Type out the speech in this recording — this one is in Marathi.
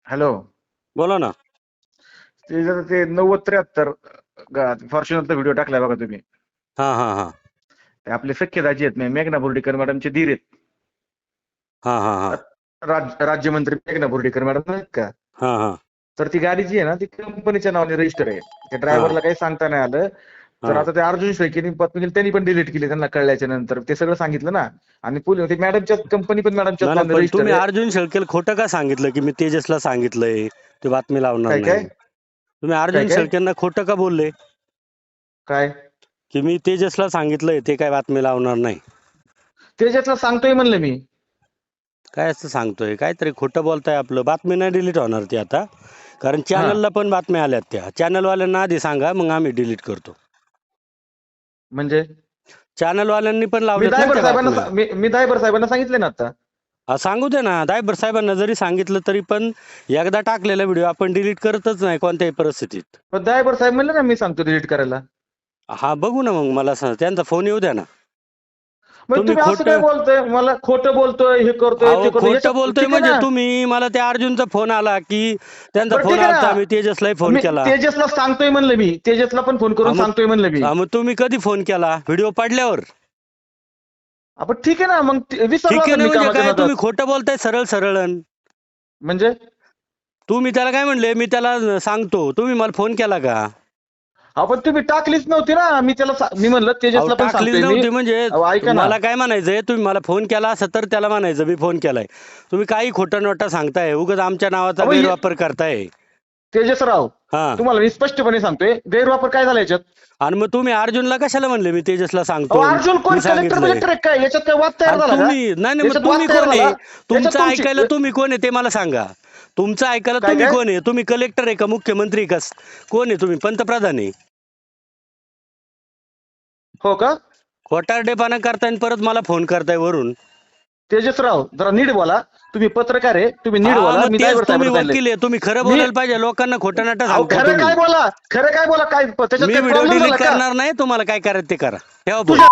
हॅलो. बोला ना. ते जर ते 9073 फॉर्च्युनरचा व्हिडिओ टाकलाय बघा तुम्ही. हा हा हा ते आपले सख्खे दाजी आहेत, मेघना बोर्डीकर मॅडमचे धीर आहेत. हा हा हा राज्यमंत्री मेघना बोर्डीकर मॅडम नाहीत का? हा हा तर ती गाडी जी आहे ना ती कंपनीच्या नावाने रजिस्टर आहे. त्या ड्रायव्हरला काही सांगता नाही आलं. तर हा. आता ते अर्जुन शेळकेनी पत्नी त्यांनी पण डिलीट केली त्यांना कळल्याच्या नंतर. ते सगळं सांगितलं ना. आणि ते मॅडमच्या कंपनी पण मॅडमच्याच नाही नावाने पण रजिस्टर तुम्ही आहे. अर्जुन शेळकेला खोटं का सांगितलं की मी तेजसला सांगितलंय ते बातमी लावणार काय काय नाही? तुम्ही काय अर्जुन काय शेळकेंना खोटं का बोलले काय की मी तेजसला सांगितलंय ते काय बातमी लावणार नाही? त्याच्यातलं सांगतोय म्हणलं मी. काय असं सांगतोय? काहीतरी खोटं बोलताय. आपलं बातमी नाही डिलीट होणार ती आता, कारण हा चॅनलला पण बातम्या आल्यात. त्या चॅनलवाल्यांना आधी सांगा, मग आम्ही डिलीट करतो. म्हणजे चॅनलवाल्यांनी पण मी लावल्यात ना दायबर त्या साहेबांना बातम्या. मी दायबर साहेबांना सांगितले ना आता. सांगू दे ना, दायबर साहेबांना जरी सांगितलं तरी पण एकदा टाकलेला व्हिडिओ आपण डिलीट करतच नाही कोणत्याही परिस्थितीत. पण दायबर साहेब म्हणले ना मी सांगतो डिलीट करायला. हा बघू ना, मग मला सांग, त्यांचा फोन येऊ द्या ना. मग तुम्ही तुम्ही असं काय खोटं, बोलतोय, मला खोटं बोलतोय, हे करतोय अहो ते करतोय, खोटं याच्यात बोलतोय ठीक आहे म्हणजे ना. तुम्ही मला त्या अर्जुनचा फोन आला की त्यांचा बरं फोन ठीक आहे आला, मी ना. तेजसलाही फोन मी केला. तेजसला सांगतोय म्हणलं, मी तेजसला पण फोन करून सांगतोय म्हणलं मी. मग तुम्ही कधी फोन केला? व्हिडिओ पडल्यावर? आपण ठीक आहे ना, मग विसरलो ठीक आहे असेल ना, मी म्हणजे कामाच्या काय नादात. तुम्ही खोटं बोलताय सरळ सरळ. म्हणजे तुम्ही त्याला काय म्हणले, मी त्याला सांगतो, तुम्ही मला फोन केला का? आपण तुम्ही टाकलीच नव्हती ना. मी त्याला मी म्हणलं अहो तेजसला पण टाकलीच सांगतोय मी. नव्हती म्हणजे अहो ऐका ना. मला काय म्हणायचंय, तुम्ही मला फोन केला असं तर त्याला म्हणायचं मी फोन केलाय. तुम्ही काही खोटं नोटा सांगताय, उगाच आमच्या नावाचा अहो गैरवापर करताय. तेजसराव, हा. तुम्हाला मी स्पष्टपणे सांगतोय, गैरवापर काय झाला याच्यात? आणि मग तुम्ही अर्जुनला कशाला म्हणले मी तेजसला अहो सांगतो, अर्जुन कोण? मी कलेक्टर सांगितलंय? बिलेक्टर काय याच्यात? काय वाद तयार आणि झाला का? तुम्ही नाही नाही, मग याच्यात तुम्ही वाद तयार कोण झाला. आहे? याच्यात तुमचं तुमची ऐकायला तुम्ही कोण आहे ते मला सांगा. तुमचं ऐकायला काय तुम्ही काय कोण आहे? तुम्ही कलेक्टर आहे का, मुख्यमंत्री का, कोण आहे तुम्ही? पंतप्रधान आहे? हो का? खोटारडेपणा करताय आणि परत मला फोन करताय वरून. तेजसराव जरा नीट बोला. तुम्ही पत्रकार आहे, तुम्ही नीट हा बोला. मग मी तेच, दायवर तुम्ही साहेबांना सांगितलंय. वकील आहे, तुम्ही खरं मी बोलायला पाहिजे. लोकांना खोटा नाटा अहो सांगताय खरं तुम्ही. काय बोला, खरं काय बोला. काय त्याच्यात मी काही व्हिडिओ प्रॉब्लेम डिलीट झाला का? करणार नाही, तुम्हाला काय करायचं ते करा. ठेवा फोन. तुझ्या